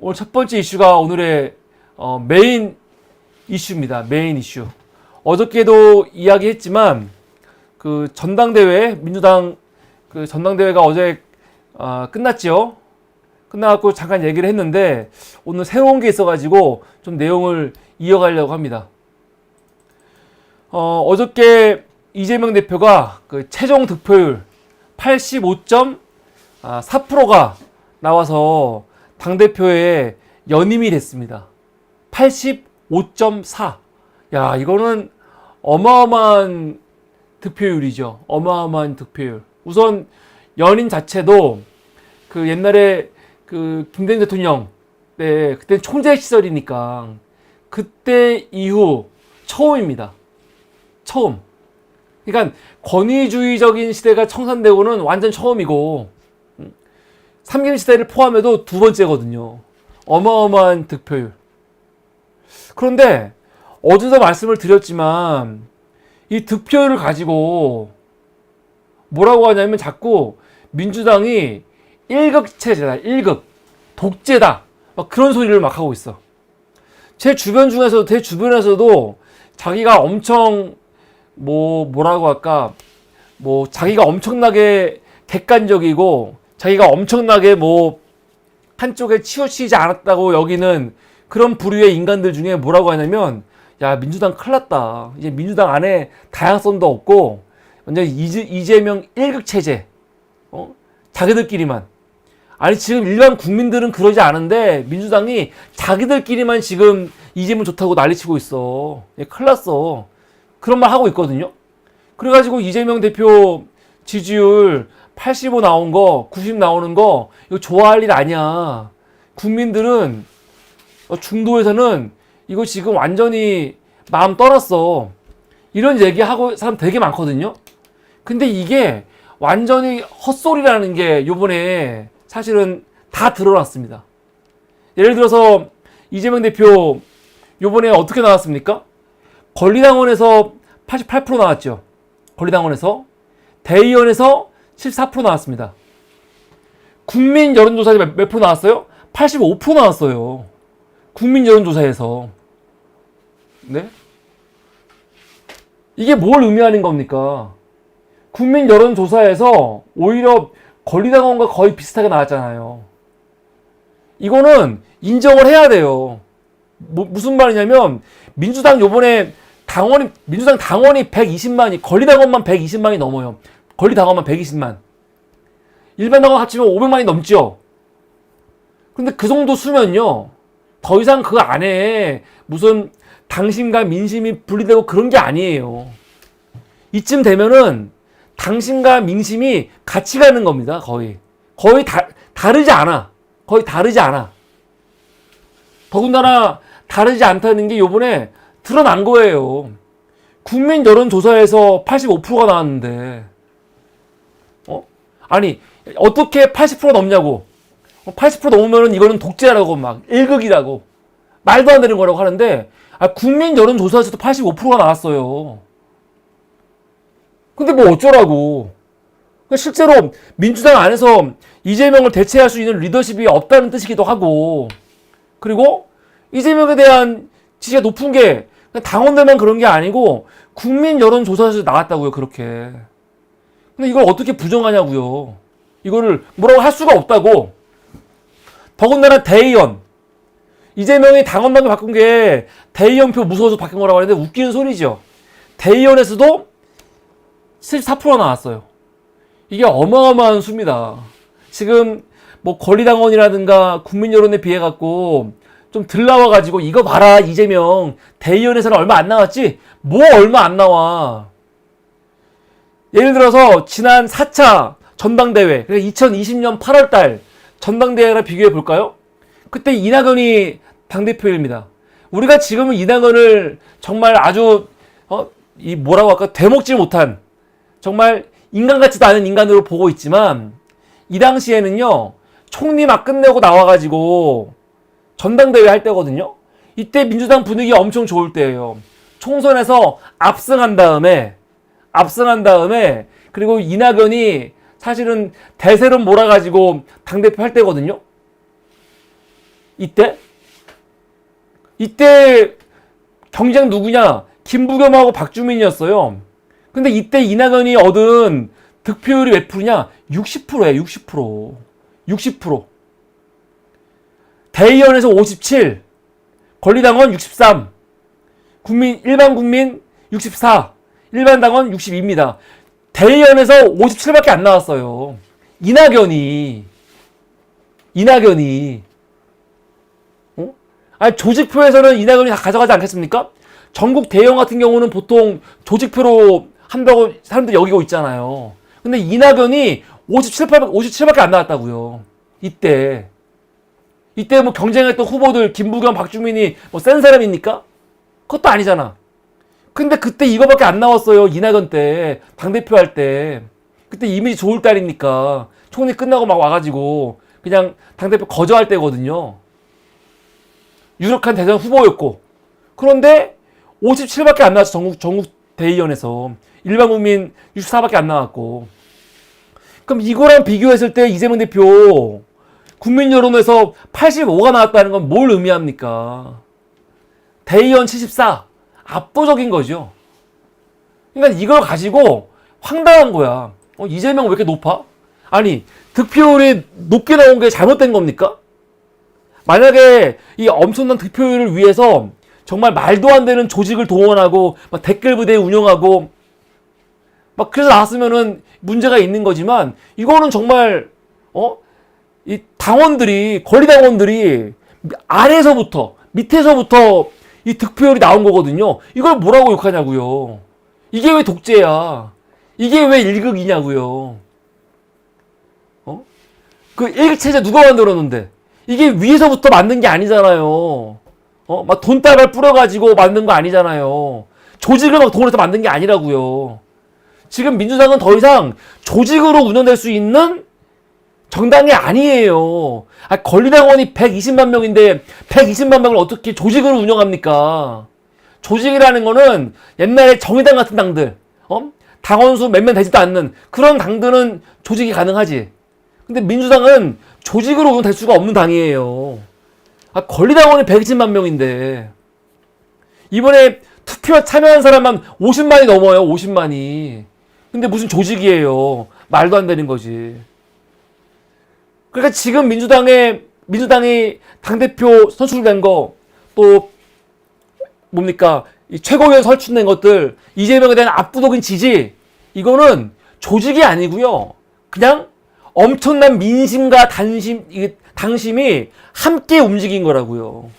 오늘 첫 번째 이슈가 오늘의 메인 이슈입니다. 메인 이슈. 어저께도 이야기했지만 그 전당대회, 민주당 그 전당대회가 어제 끝났죠. 끝나갖고 잠깐 얘기를 했는데 오늘 새로운 게 있어가지고 좀 내용을 이어가려고 합니다. 어저께 이재명 대표가 그 최종 득표율 85.4%가 나와서 당대표에 연임이 됐습니다. 85.4. 야, 이거는 어마어마한 득표율이죠. 어마어마한 득표율. 우선 연임 자체도 그 옛날에 그 김대중 대통령 때 그때 총재 시절이니까 그때 이후 처음입니다. 처음. 그러니까 권위주의적인 시대가 청산되고는 완전 처음이고 3.1 시대를 포함해도 두 번째거든요. 어마어마한 득표율. 그런데 어제도 말씀을 드렸지만 이 득표율을 가지고 뭐라고 하냐면 자꾸 민주당이 1급 체제다. 1급. 독재다. 막 그런 소리를 막 하고 있어. 제 주변에서도 자기가 엄청 뭐라고 할까? 자기가 엄청나게 객관적이고 자기가 엄청나게 한쪽에 치우치지 않았다고 여기는 그런 부류의 인간들 중에 뭐라고 하냐면 야, 민주당 큰일 났다. 이제 민주당 안에 다양성도 없고 완전 이재명 1급 체제. 자기들끼리만. 아니 지금 일반 국민들은 그러지 않은데 민주당이 자기들끼리만 지금 이재명 좋다고 난리치고 있어. 큰일 났어. 그런 말 하고 있거든요. 그래가지고 이재명 대표 지지율 85 나온 거, 90 나오는 거 이거 좋아할 일 아니야. 국민들은 중도에서는 이거 지금 완전히 마음 떠났어. 이런 얘기하고 사람 되게 많거든요. 근데 이게 완전히 헛소리라는 게 요번에 사실은 다 드러났습니다. 예를 들어서 이재명 대표 요번에 어떻게 나왔습니까? 권리당원에서 88% 나왔죠. 권리당원에서. 대의원에서 74% 나왔습니다. 국민 여론조사에 몇 프로 나왔어요? 85% 나왔어요. 국민 여론조사에서. 네? 이게 뭘 의미하는 겁니까? 국민 여론조사에서 오히려 권리당원과 거의 비슷하게 나왔잖아요. 이거는 인정을 해야 돼요. 무슨 말이냐면 민주당 요번에 민주당 당원이 120만이, 권리당원만 120만이 넘어요. 권리당원만 120만. 일반 당원 합치면 500만이 넘죠. 근데 그 정도 수면요. 더 이상 그 안에 무슨 당심과 민심이 분리되고 그런 게 아니에요. 이쯤 되면은 당심과 민심이 같이 가는 겁니다. 거의 다르지 않아. 거의 다르지 않아. 더군다나 다르지 않다는 게 요번에 드러난 거예요. 국민 여론조사에서 85%가 나왔는데 아니 어떻게 80% 넘냐고. 80% 넘으면 이거는 독재라고 막 1극이라고 말도 안 되는 거라고 하는데 국민 여론조사에서도 85%가 나왔어요. 근데 뭐 어쩌라고. 실제로 민주당 안에서 이재명을 대체할 수 있는 리더십이 없다는 뜻이기도 하고, 그리고 이재명에 대한 지지가 높은 게 당원들만 그런 게 아니고 국민 여론조사에서 나왔다고요. 그렇게. 근데 이걸 어떻게 부정하냐고요. 이거를 뭐라고 할 수가 없다고. 더군다나 대의원. 이재명이 당원당규 바꾼 게 대의원표 무서워서 바뀐 거라고 하는데 웃기는 소리죠. 대의원에서도 74%가 나왔어요. 이게 어마어마한 수입니다. 지금 권리당원이라든가 국민 여론에 비해 갖고 좀 들나와가지고 이거 봐라 이재명 대의원에서는 얼마 안 나왔지? 얼마 안 나와. 예를 들어서 지난 4차 전당대회, 2020년 8월달 전당대회랑 비교해 볼까요? 그때 이낙연이 당대표입니다. 우리가 지금은 이낙연을 정말 아주 뭐라고 할까, 되먹지 못한 정말 인간 같지도 않은 인간으로 보고 있지만 이 당시에는요, 총리 막 끝내고 나와가지고 전당대회 할 때거든요. 이때 민주당 분위기 엄청 좋을 때예요. 총선에서 압승한 다음에 그리고 이낙연이 사실은 대세로 몰아가지고 당대표 할 때거든요. 이때 경쟁 누구냐? 김부겸하고 박주민이었어요. 근데 이때 이낙연이 얻은 득표율이 몇 프로냐? 60%예요. 60%. 대의원에서 57, 권리당원 63, 일반 국민 64, 일반 당원 62입니다. 대의원에서 57밖에 안 나왔어요. 이낙연이. 아니, 조직표에서는 이낙연이 다 가져가지 않겠습니까? 전국 대의원 같은 경우는 보통 조직표로 한다고 사람들이 여기고 있잖아요. 근데 이낙연이 57밖에 안 나왔다고요. 이때 뭐 경쟁했던 후보들 김부겸, 박주민이 뭐 센 사람입니까? 그것도 아니잖아. 근데 그때 이거밖에 안 나왔어요. 이낙연 때 당대표 할 때. 그때 이미지 좋을 딸이니까 총리 끝나고 막 와가지고 그냥 당대표 거저할 때거든요. 유력한 대선 후보였고. 그런데 57밖에 안 나왔어. 전국 대의원에서. 일반 국민 64밖에 안 나왔고. 그럼 이거랑 비교했을 때 이재명 대표 국민 여론에서 85가 나왔다는 건 뭘 의미합니까? 대의원 74. 압도적인 거죠. 그러니까 이걸 가지고 황당한 거야. 이재명 왜 이렇게 높아? 아니, 득표율이 높게 나온 게 잘못된 겁니까? 만약에 이 엄청난 득표율을 위해서 정말 말도 안 되는 조직을 동원하고 막 댓글 부대 운영하고 막 그래서 나왔으면은 문제가 있는 거지만 이거는 정말 이 당원들이 권리당원들이 아래서부터 밑에서부터 이 득표율이 나온 거거든요. 이걸 뭐라고 욕하냐고요. 이게 왜 독재야? 이게 왜 일극이냐고요. 그 일극체제 누가 만들었는데? 이게 위에서부터 만든 게 아니잖아요. 막 돈다발 뿌려가지고 만든 거 아니잖아요. 조직을 막 동원해서 만든 게 아니라고요. 지금 민주당은 더 이상 조직으로 운영될 수 있는 정당이 아니에요. 권리당원이 120만 명인데 120만 명을 어떻게 조직으로 운영합니까? 조직이라는 거는 옛날에 정의당 같은 당들, 당원수 몇 명 되지도 않는 그런 당들은 조직이 가능하지. 근데 민주당은 조직으로 운영될 수가 없는 당이에요. 권리당원이 120만 명인데 이번에 투표 참여한 사람만 50만이 넘어요. 50만이. 근데 무슨 조직이에요. 말도 안 되는 거지. 그러니까 지금 민주당이 당대표 선출된 거, 또, 뭡니까, 이 최고위원 선출된 것들, 이재명에 대한 압도적인 지지, 이거는 조직이 아니고요. 그냥 엄청난 민심과 당심이 함께 움직인 거라고요.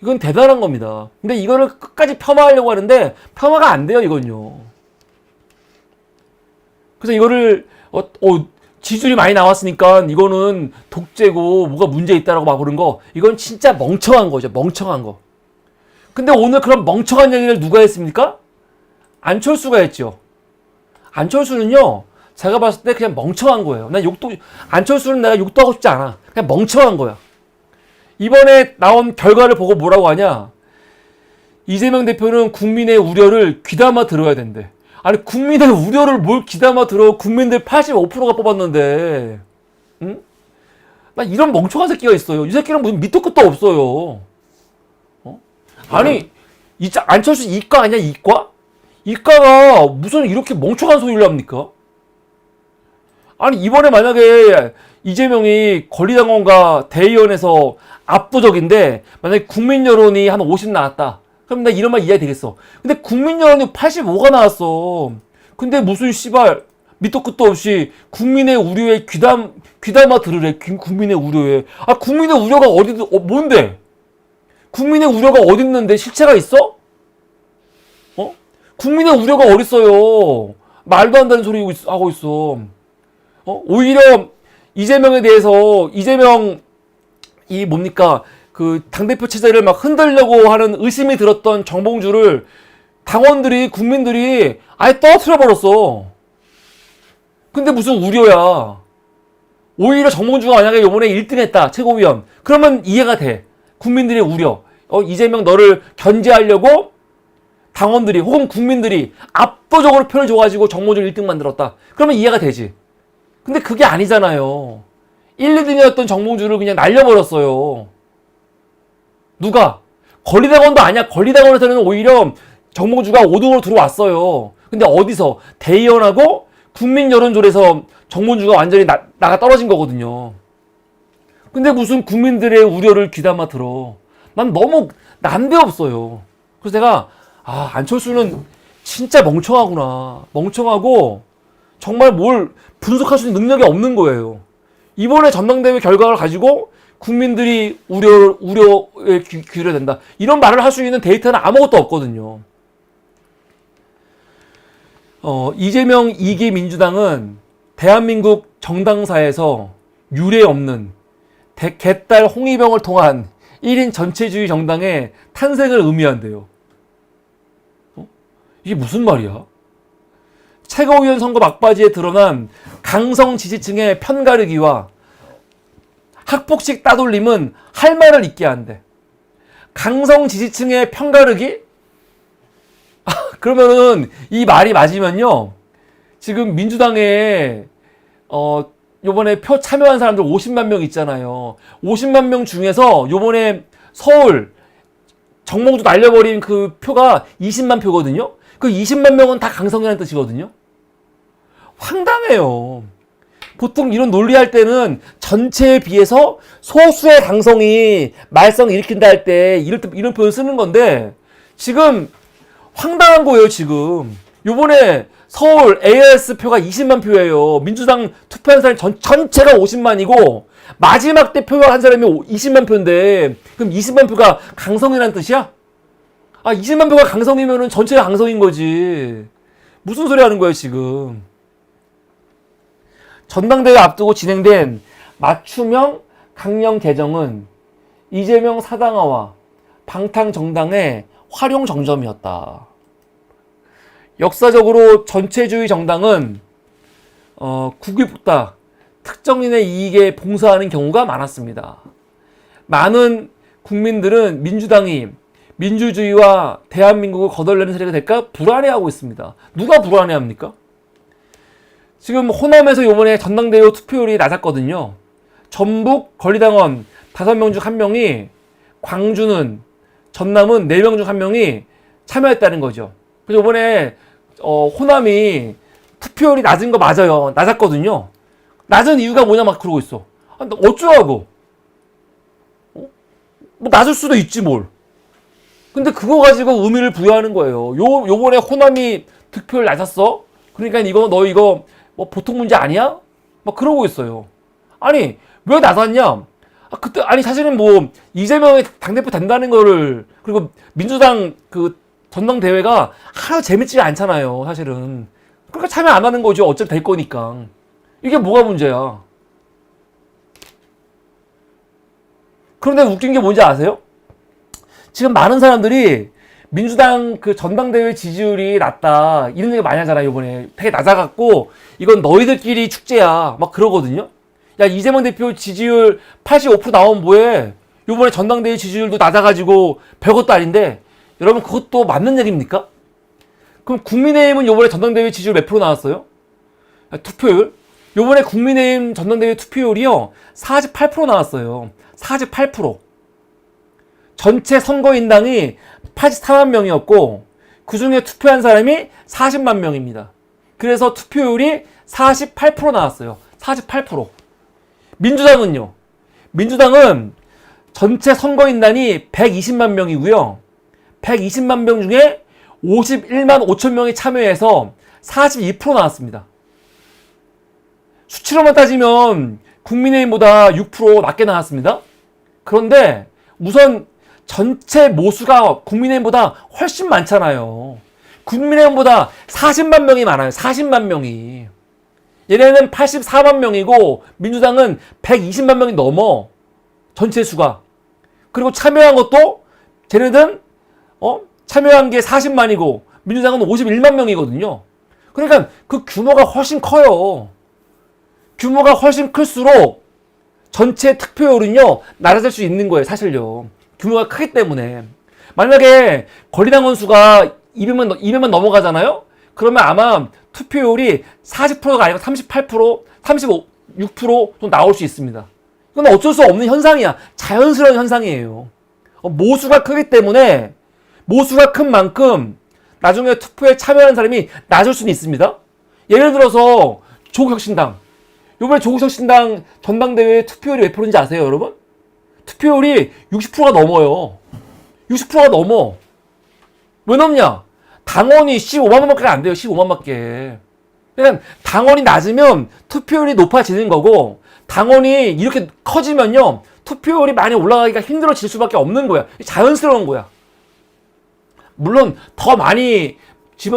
이건 대단한 겁니다. 근데 이거를 끝까지 폄하하려고 하는데, 폄하가 안 돼요, 이건요. 그래서 이거를, 지지율이 많이 나왔으니까 이거는 독재고 뭐가 문제 있다라고 막 그런 거, 이건 진짜 멍청한 거죠. 멍청한 거. 근데 오늘 그런 멍청한 얘기를 누가 했습니까? 안철수가 했죠. 안철수는요, 제가 봤을 때 그냥 멍청한 거예요. 안철수는 내가 욕도 하고 싶지 않아. 그냥 멍청한 거야. 이번에 나온 결과를 보고 뭐라고 하냐? 이재명 대표는 국민의 우려를 귀담아 들어야 된대. 아니, 국민의 우려를 뭘 귀담아 들어. 국민들 85%가 뽑았는데. 응? 나 이런 멍청한 새끼가 있어요. 이 새끼는 무슨 밑도 끝도 없어요. 아니, 안철수 이과 아니야, 이과? 이과가 무슨 이렇게 멍청한 소리를 합니까? 아니, 이번에 만약에 이재명이 권리당원과 대의원에서 압도적인데, 만약에 국민 여론이 한 50 나왔다. 그럼 나 이런 말 이해 되겠어. 근데 국민 여론이 85가 나왔어. 근데 무슨 씨발 밑도 끝도 없이 국민의 우려에 귀담아 들으래. 국민의 우려에. 국민의 우려가 뭔데? 국민의 우려가 어디 있는데 실체가 있어? 국민의 우려가 어딨어요. 말도 안 되는 소리 하고 있어. 오히려 이재명에 대해서 그 당대표 체제를 막 흔들려고 하는 의심이 들었던 정봉주를 당원들이, 국민들이 아예 떨어뜨려 버렸어. 근데 무슨 우려야. 오히려 정봉주가 만약에 요번에 1등 했다, 최고위원. 그러면 이해가 돼. 국민들의 우려. 이재명 너를 견제하려고 당원들이 혹은 국민들이 압도적으로 표를 줘가지고 정봉주를 1등 만들었다. 그러면 이해가 되지. 근데 그게 아니잖아요. 1, 2등이었던 정몽주를 그냥 날려버렸어요. 누가? 권리당원도 아니야. 권리당원에서는 오히려 정몽주가 5등으로 들어왔어요. 근데 어디서? 대의원하고 국민 여론조에서 정몽주가 완전히 나가 떨어진 거거든요. 근데 무슨 국민들의 우려를 귀담아 들어. 난 너무 난데없어요. 그래서 내가 안철수는 진짜 멍청하구나. 멍청하고 정말 뭘 분석할 수 있는 능력이 없는 거예요. 이번에 전당대회 결과를 가지고 국민들이 우려에 귀를 된다. 이런 말을 할 수 있는 데이터는 아무것도 없거든요. 이재명 2기 민주당은 대한민국 정당사에서 유례 없는 개딸 홍위병을 통한 1인 전체주의 정당의 탄생을 의미한대요. 이게 무슨 말이야? 최고위원 선거 막바지에 드러난 강성 지지층의 편가르기와 학폭식 따돌림은 할 말을 잊게 한대. 강성 지지층의 편가르기? 그러면은 이 말이 맞으면요. 지금 민주당에 요번에 표 참여한 사람들 50만 명 있잖아요. 50만 명 중에서 요번에 서울 정몽주 날려버린 그 표가 20만 표거든요. 그 20만 명은 다 강성이라는 뜻이거든요. 황당해요. 보통 이런 논리할 때는 전체에 비해서 소수의 강성이 말썽을 일으킨다 할 때 이런 표현 쓰는 건데 지금 황당한 거예요. 지금 요번에 서울 AS 표가 20만 표예요. 민주당 투표한 사람이 전체가 50만이고 마지막 때 표한 사람이 20만 표인데 그럼 20만 표가 강성이라는 뜻이야? 20만 표가 강성이면은 전체가 강성인 거지. 무슨 소리 하는 거예요, 지금. 전당대회 앞두고 진행된 맞춤형 강령 개정은 이재명 사당화와 방탕정당의 활용 정점이었다. 역사적으로 전체주의 정당은 국익보다 특정인의 이익에 봉사하는 경우가 많았습니다. 많은 국민들은 민주당이 민주주의와 대한민국을 거덜내는 세력이 될까 불안해하고 있습니다. 누가 불안해합니까? 지금 호남에서 이번에 전당대회 투표율이 낮았거든요. 전북 권리당원 5명 중 1명이, 광주는, 전남은 4명 중 1명이 참여했다는 거죠. 그래서 이번에 호남이 투표율이 낮은 거 맞아요. 낮았거든요. 낮은 이유가 뭐냐 막 그러고 있어. 어쩌라고. 뭐 낮을 수도 있지 뭘. 근데 그거 가지고 의미를 부여하는 거예요. 요번에 호남이 득표율 낮았어? 그러니까 너 이거 뭐 보통 문제 아니야? 막 그러고 있어요. 아니, 왜 낮았냐? 그때, 사실은 뭐, 이재명이 당대표 된다는 거를, 그리고 민주당 그 전당대회가 하나 재밌지 않잖아요, 사실은. 그러니까 참여 안 하는 거죠. 어차피 될 거니까. 이게 뭐가 문제야? 그런데 웃긴 게 뭔지 아세요? 지금 많은 사람들이 민주당 그 전당대회 지지율이 낮다 이런 얘기 많이 하잖아요. 이번에 되게 낮아갖고 이건 너희들끼리 축제야 막 그러거든요. 야, 이재명 대표 지지율 85% 나오면 뭐해? 이번에 전당대회 지지율도 낮아가지고 별것도 아닌데 여러분 그것도 맞는 얘기입니까? 그럼 국민의힘은 이번에 전당대회 지지율 몇 프로 나왔어요? 투표율? 이번에 국민의힘 전당대회 투표율이요 48% 나왔어요. 48%. 전체 선거인당이 84만 명이었고 그 중에 투표한 사람이 40만 명입니다. 그래서 투표율이 48% 나왔어요. 48%. 민주당은요. 민주당은 전체 선거인단이 120만 명이고요. 120만 명 중에 51만 5천 명이 참여해서 42% 나왔습니다. 수치로만 따지면 국민의힘보다 6% 낮게 나왔습니다. 그런데 우선 전체 모수가 국민의힘보다 훨씬 많잖아요. 국민의힘보다 40만 명이 많아요. 40만 명이. 얘네는 84만 명이고 민주당은 120만 명이 넘어. 전체 수가. 그리고 참여한 것도 쟤네들은 참여한 게 40만이고 민주당은 51만 명이거든요. 그러니까 그 규모가 훨씬 커요. 규모가 훨씬 클수록 전체 득표율은요 낮아질 수 있는 거예요. 사실요. 규모가 크기 때문에. 만약에 권리당원 수가 200만 넘어가잖아요? 그러면 아마 투표율이 40%가 아니고 38%, 35, 6%도 나올 수 있습니다. 이건 어쩔 수 없는 현상이야. 자연스러운 현상이에요. 모수가 크기 때문에 모수가 큰 만큼 나중에 투표에 참여하는 사람이 낮을 수는 있습니다. 예를 들어서 조국혁신당. 이번에 조국혁신당 전당대회 투표율이 몇 프로인지 아세요, 여러분? 투표율이 60%가 넘어요. 60%가 넘어. 왜 넘냐? 당원이 15만 명밖에 안 돼요. 15만 밖에. 그냥 당원이 낮으면 투표율이 높아지는 거고, 당원이 이렇게 커지면요, 투표율이 많이 올라가기가 힘들어질 수밖에 없는 거야. 자연스러운 거야. 물론 더 많이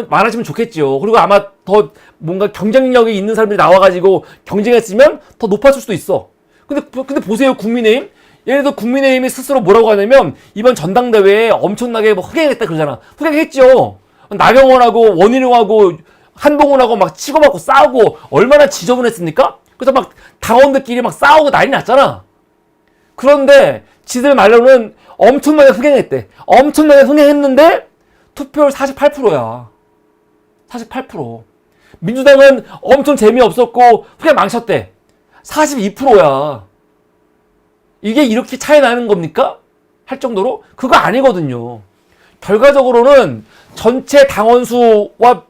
많아지면 좋겠죠. 그리고 아마 더 뭔가 경쟁력이 있는 사람들이 나와가지고 경쟁했으면 더 높아질 수도 있어. 근데 보세요, 국민의힘. 예를 들어 국민의힘이 스스로 뭐라고 하냐면 이번 전당대회에 엄청나게 뭐 흑행했다 그러잖아. 흑행했죠. 나경원하고 원희룡하고 한동훈하고 막 치고받고 싸우고 얼마나 지저분했습니까? 그래서 막 당원들끼리 막 싸우고 난리 났잖아. 그런데 지들 말로는 엄청나게 흑행했대. 엄청나게 흑행했는데 투표율 48%야. 48%. 민주당은 엄청 재미없었고 흑행 망쳤대. 42%야. 이게 이렇게 차이 나는 겁니까? 할 정도로? 그거 아니거든요. 결과적으로는 전체 당원수와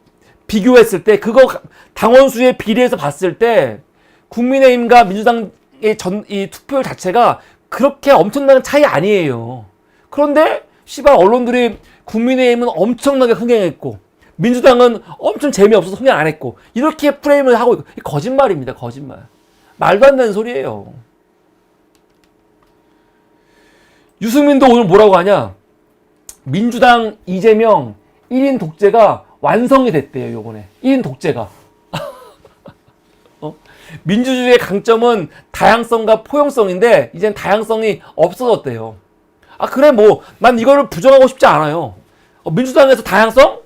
비교했을 때, 그거 당원수에 비례해서 봤을 때 국민의힘과 민주당의 이 투표율 자체가 그렇게 엄청난 차이 아니에요. 그런데 씨발 언론들이 국민의힘은 엄청나게 흥행했고 민주당은 엄청 재미없어서 흥행 안 했고 이렇게 프레임을 하고 있고 거짓말입니다. 거짓말. 말도 안 되는 소리예요. 유승민도 오늘 뭐라고 하냐? 민주당 이재명 1인 독재가 완성이 됐대요. 요번에 1인 독재가. 민주주의의 강점은 다양성과 포용성인데 이젠 다양성이 없어졌대요. 아 그래 뭐 난 이거를 부정하고 싶지 않아요. 민주당에서 다양성?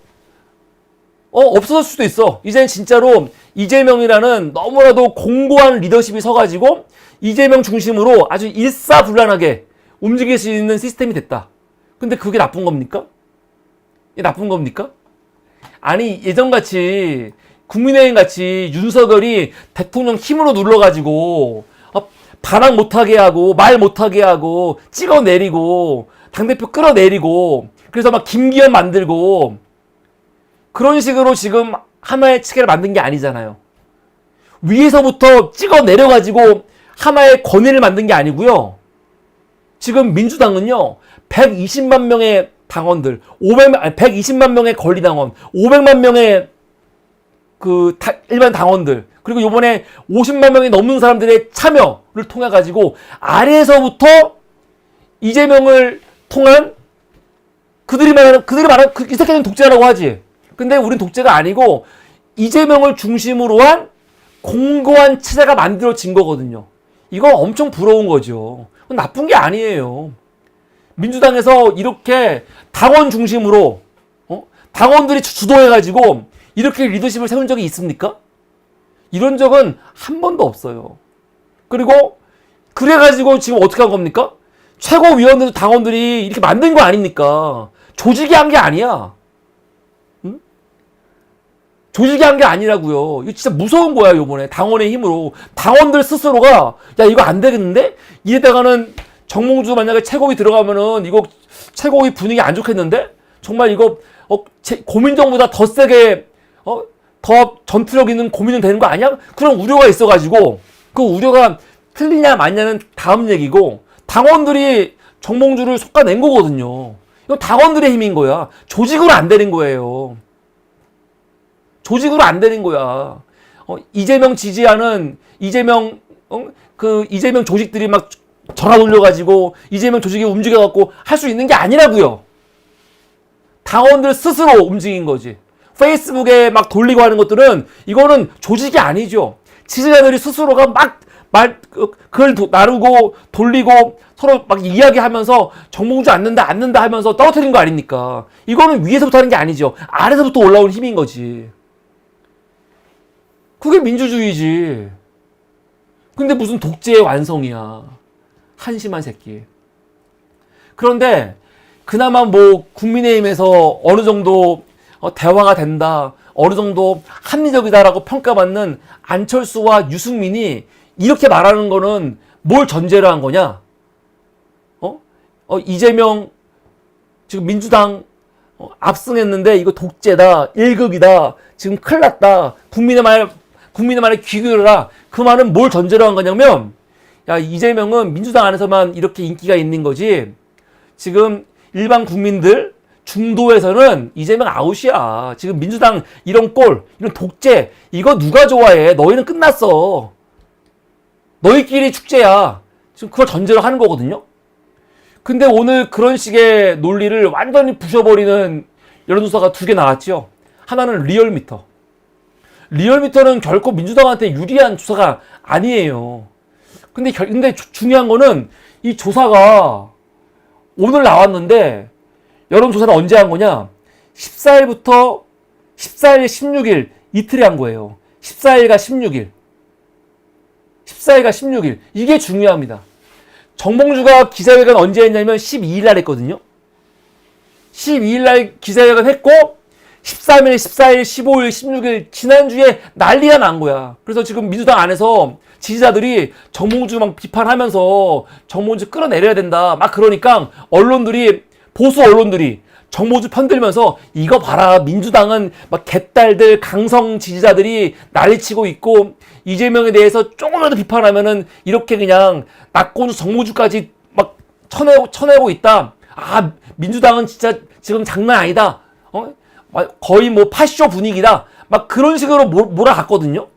없어질 수도 있어. 이젠 진짜로 이재명이라는 너무나도 공고한 리더십이 서가지고 이재명 중심으로 아주 일사불란하게 움직일 수 있는 시스템이 됐다. 근데 그게 나쁜 겁니까? 이게 나쁜 겁니까? 아니 예전같이 국민의힘 같이 윤석열이 대통령 힘으로 눌러가지고 반항 못하게 하고 말 못하게 하고 찍어내리고 당대표 끌어내리고 그래서 막 김기현 만들고 그런 식으로 지금 하나의 체계를 만든 게 아니잖아요. 위에서부터 찍어내려가지고 하나의 권위를 만든 게 아니고요. 지금 민주당은요 120만 명의 당원들 120만 명의 권리당원 500만 명의 일반 당원들 그리고 요번에 50만 명이 넘는 사람들의 참여를 통해 가지고 아래에서부터 이재명을 통한 그들이 말하는 이 새끼는 독재라고 하지. 근데 우린 독재가 아니고 이재명을 중심으로 한 공고한 체제가 만들어진 거거든요. 이거 엄청 부러운 거죠. 나쁜 게 아니에요. 민주당에서 이렇게 당원 중심으로 당원들이 주도해가지고 이렇게 리더십을 세운 적이 있습니까? 이런 적은 한 번도 없어요. 그리고 그래가지고 지금 어떻게 한 겁니까? 최고위원들도 당원들이 이렇게 만든 거 아닙니까? 조직이 한 게 아니야. 응? 조직이 한 게 아니라고요. 이거 진짜 무서운 거야 요번에 당원의 힘으로. 당원들 스스로가 야 이거 안 되겠는데? 이래다가는 정몽주 만약에 최고위 들어가면은 이거 최고위 분위기 안 좋겠는데? 정말 이거 고민정보다 더 세게 더 전투력 있는 고민은 되는 거 아니야? 그런 우려가 있어가지고 그 우려가 틀리냐 맞냐는 다음 얘기고 당원들이 정몽주를 솎아낸 거거든요. 이건 당원들의 힘인 거야. 조직으로 안 되는 거예요. 조직으로 안 되는 거야. 이재명 지지하는 이재명 이재명 조직들이 막 전화 돌려가지고 이재명 조직이 움직여갖고 할 수 있는 게 아니라고요. 당원들 스스로 움직인 거지. 페이스북에 막 돌리고 하는 것들은 이거는 조직이 아니죠. 지지자들이 스스로가 막 글 나르고 돌리고 서로 막 이야기하면서 정몽주 앉는다 하면서 떨어뜨린 거 아닙니까? 이거는 위에서부터 하는 게 아니죠. 아래서부터 올라온 힘인 거지. 그게 민주주의지. 근데 무슨 독재의 완성이야. 한심한 새끼. 그런데 그나마 뭐 국민의힘에서 어느 정도 대화가 된다, 어느 정도 합리적이다라고 평가받는 안철수와 유승민이 이렇게 말하는 거는 뭘 전제로 한 거냐? 이재명 지금 민주당 압승했는데 이거 독재다, 일극이다, 지금 큰일 났다, 국민의 말에 귀 기울여라. 그 말은 뭘 전제로 한 거냐면, 야, 이재명은 민주당 안에서만 이렇게 인기가 있는 거지, 지금 일반 국민들 중도에서는 이재명 아웃이야. 지금 민주당 이런 꼴, 이런 독재, 이거 누가 좋아해? 너희는 끝났어. 너희끼리 축제야. 지금 그걸 전제로 하는 거거든요. 근데 오늘 그런 식의 논리를 완전히 부셔버리는 여론조사가 2개 나왔죠. 하나는 리얼미터. 리얼미터는 결코 민주당한테 유리한 조사가 아니에요. 근데 중요한 거는 이 조사가 오늘 나왔는데, 여론조사는 언제 한 거냐? 14일, 16일 이틀에 한 거예요. 14일과 16일. 14일과 16일. 이게 중요합니다. 정봉주가 기자회견 언제 했냐면 12일 날 했거든요. 12일 날 기자회견 했고 13일, 14일, 15일, 16일 지난주에 난리가 난 거야. 그래서 지금 민주당 안에서 지지자들이 정봉주 막 비판하면서 정봉주 끌어내려야 된다 막 그러니까 보수 언론들이 정봉주 편들면서 이거 봐라, 민주당은 막 개딸들 강성 지지자들이 난리치고 있고 이재명에 대해서 조금이라도 비판하면은 이렇게 그냥 낙고주 정봉주까지 막 쳐내고 있다. 아, 민주당은 진짜 지금 장난 아니다. 거의 뭐 파쇼 분위기다. 막 그런 식으로 몰아갔거든요.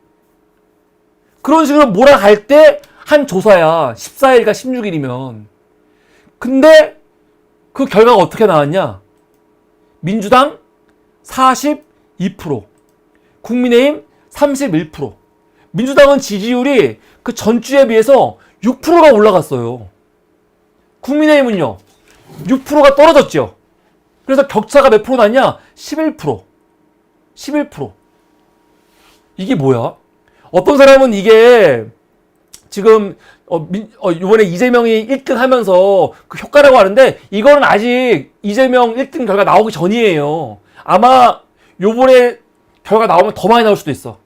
그런 식으로 몰아갈 때 한 조사야. 14일과 16일이면. 근데 그 결과가 어떻게 나왔냐? 민주당 42%, 국민의힘 31%. 민주당은 지지율이 그 전주에 비해서 6%가 올라갔어요. 국민의힘은요, 6%가 떨어졌죠. 그래서 격차가 몇 프로 났냐? 11%. 11%. 이게 뭐야? 어떤 사람은 이게 지금 이번에 이재명이 1등 하면서 그 효과라고 하는데, 이거는 아직 이재명 1등 결과 나오기 전이에요. 아마 요번에 결과 나오면 더 많이 나올 수도 있어.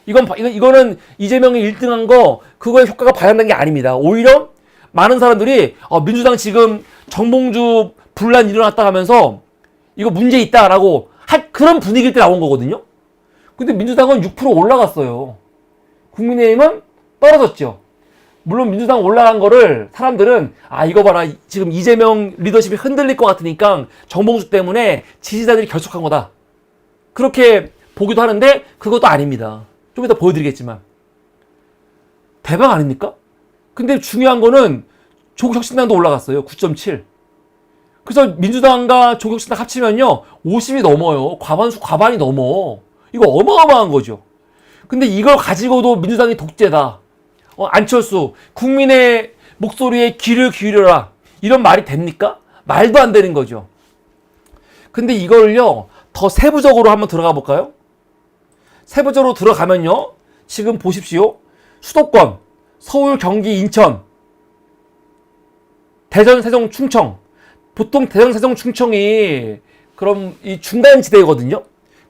이거는 이재명이 1등한 거, 그거의 효과가 발현된 게 아닙니다. 오히려 많은 사람들이 민주당 지금 정봉주 분란 일어났다 하면서 이거 문제 있다라고 그런 분위기일 때 나온 거거든요. 근데 민주당은 6% 올라갔어요. 국민의힘은 떨어졌죠. 물론 민주당 올라간 거를 사람들은 이거 봐라, 지금 이재명 리더십이 흔들릴 것 같으니까 정봉주 때문에 지지자들이 결속한 거다, 그렇게 보기도 하는데 그것도 아닙니다. 좀 이따 보여드리겠지만 대박 아닙니까? 근데 중요한 거는 조국혁신당도 올라갔어요. 9.7. 그래서 민주당과 조국혁신당 합치면요 50이 넘어요. 과반이 넘어. 이거 어마어마한 거죠. 근데 이걸 가지고도 민주당이 독재다, 안철수 국민의 목소리에 귀를 기울여라, 이런 말이 됩니까? 말도 안 되는 거죠. 근데 이걸요 더 세부적으로 한번 들어가 볼까요? 세부적으로 들어가면요, 지금 보십시오. 수도권 서울, 경기, 인천, 대전, 세종, 충청. 보통 대전, 세종, 충청이 그럼 이 중간 지대거든요.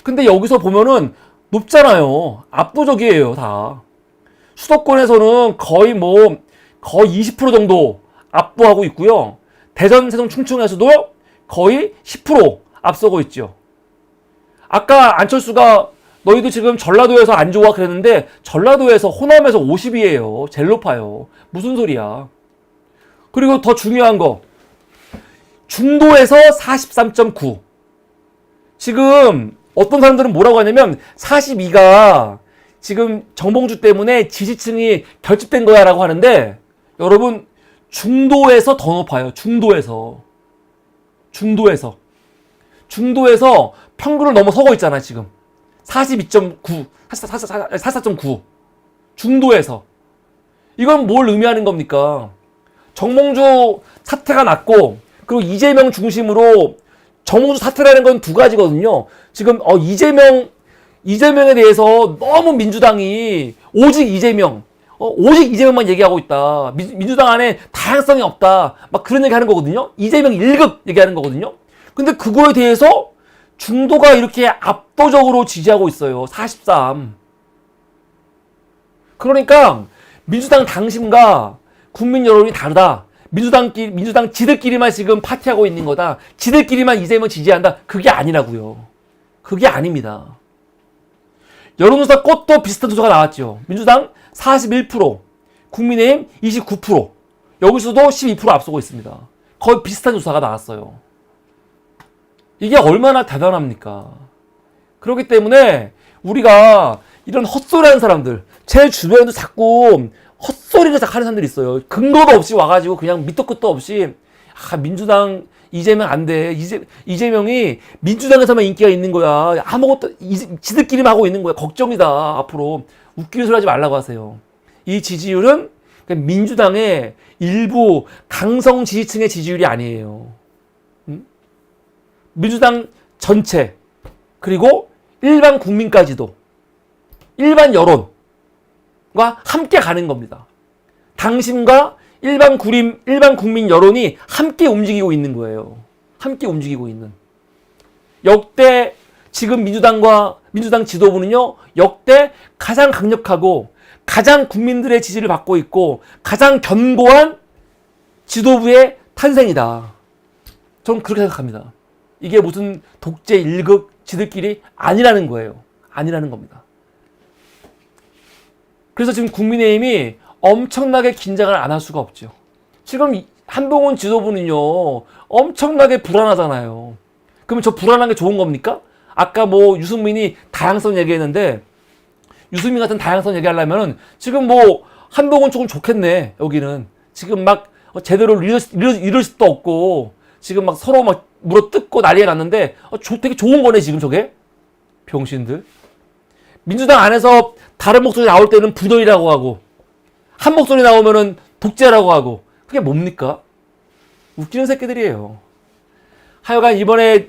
근데 여기서 보면은 높잖아요. 압도적이에요, 다. 수도권에서는 거의 20% 정도 압도하고 있고요. 대전, 세종, 충청에서도 거의 10% 앞서고 있죠. 아까 안철수가 너희도 지금 전라도에서 안 좋아 그랬는데 전라도에서, 호남에서 50이에요. 제일 높아요. 무슨 소리야. 그리고 더 중요한 거, 중도에서 43.9. 지금 어떤 사람들은 뭐라고 하냐면 42가 지금 정봉주 때문에 지지층이 결집된 거야 라고 하는데, 여러분 중도에서 더 높아요. 중도에서 평균을 넘어서고 있잖아 지금. 42.9, 44.9. 중도에서. 이건 뭘 의미하는 겁니까? 정봉주 사태가 났고, 그리고 이재명 중심으로, 정봉주 사태라는 건 두 가지거든요. 지금 이재명에 대해서 너무 민주당이 오직 이재명만 얘기하고 있다. 민주당 안에 다양성이 없다. 막 그런 얘기 하는 거거든요. 이재명 1급 얘기하는 거거든요. 근데 그거에 대해서 중도가 이렇게 압도적으로 지지하고 있어요. 43. 그러니까 민주당 당심과 국민 여론이 다르다. 민주당 지들끼리만 지금 파티하고 있는 거다. 지들끼리만 이재명 지지한다. 그게 아니라고요. 그게 아닙니다. 여론조사 꽃도 비슷한 조사가 나왔죠. 민주당 41%, 국민의힘 29%, 여기서도 12% 앞서고 있습니다. 거의 비슷한 조사가 나왔어요. 이게 얼마나 대단합니까? 그렇기 때문에 우리가 이런 헛소리하는 사람들, 제 주변에도 자꾸 헛소리를 자꾸 하는 사람들이 있어요. 근거도 없이 와가지고 그냥 밑도 끝도 없이 민주당 이재명 안 돼. 이재명이 민주당에서만 인기가 있는 거야. 아무것도 지들끼리만 하고 있는 거야. 걱정이다. 앞으로 웃기는 소리 하지 말라고 하세요. 이 지지율은 민주당의 일부 강성 지지층의 지지율이 아니에요. 민주당 전체 그리고 일반 국민까지도 일반 여론과 함께 가는 겁니다. 당신과 일반 국민 여론이 함께 움직이고 있는 거예요. 함께 움직이고 있는. 역대 지금 민주당 지도부는요, 역대 가장 강력하고 가장 국민들의 지지를 받고 있고 가장 견고한 지도부의 탄생이다. 저는 그렇게 생각합니다. 이게 무슨 독재 1극 지들끼리 아니라는 거예요. 아니라는 겁니다. 그래서 지금 국민의힘이 엄청나게 긴장을 안 할 수가 없죠. 지금 한동훈 지도부는요, 엄청나게 불안하잖아요. 그러면 저 불안한 게 좋은 겁니까? 아까 유승민이 다양성 얘기했는데, 유승민 같은 다양성 얘기하려면은 지금 한동훈 조금 좋겠네, 여기는. 지금 막 제대로 리더십도 없고, 지금 막 서로 막 물어뜯고 난리가 났는데, 되게 좋은 거네, 지금 저게. 병신들. 민주당 안에서 다른 목소리 나올 때는 부도이라고 하고, 한 목소리 나오면은 독재라고 하고, 그게 뭡니까? 웃기는 새끼들이에요. 하여간 이번에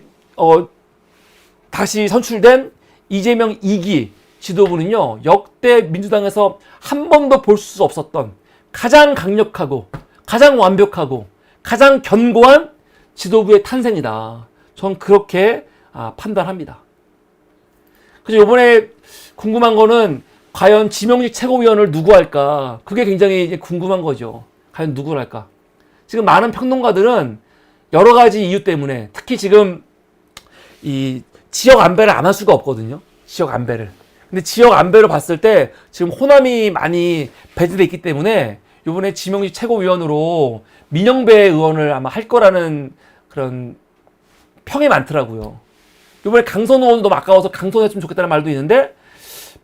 다시 선출된 이재명 2기 지도부는요, 역대 민주당에서 한 번도 볼 수 없었던 가장 강력하고 가장 완벽하고 가장 견고한 지도부의 탄생이다. 전 그렇게 판단합니다. 그래서 이번에 궁금한 거는 과연 지명직 최고위원을 누구 할까? 그게 굉장히 이제 궁금한 거죠. 과연 누구를 할까? 지금 많은 평론가들은 여러 가지 이유 때문에, 특히 지금 이 지역 안배를 안 할 수가 없거든요. 지역 안배를. 근데 지역 안배로 봤을 때 지금 호남이 많이 배제돼 있기 때문에 이번에 지명직 최고위원으로 민영배 의원을 아마 할 거라는 그런 평이 많더라고요. 이번에 강선 의원도 너무 아까워서 강선했으면 좋겠다는 말도 있는데,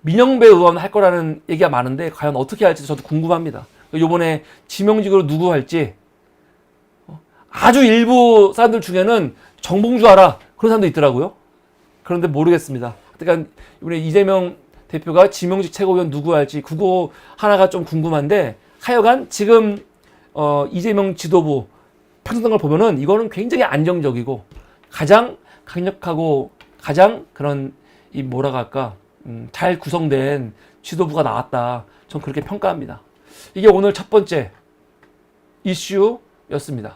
민영배 의원 할 거라는 얘기가 많은데 과연 어떻게 할지 저도 궁금합니다. 이번에 지명직으로 누구 할지, 아주 일부 사람들 중에는 정봉주 하라 그런 사람도 있더라고요. 그런데 모르겠습니다. 그러니까 이번에 이재명 대표가 지명직 최고위원 누구 할지 그거 하나가 좀 궁금한데, 하여간 지금 이재명 지도부 편성된 걸 보면은 이거는 굉장히 안정적이고 가장 강력하고 가장 그런 잘 구성된 지도부가 나왔다. 전 그렇게 평가합니다. 이게 오늘 첫 번째 이슈였습니다.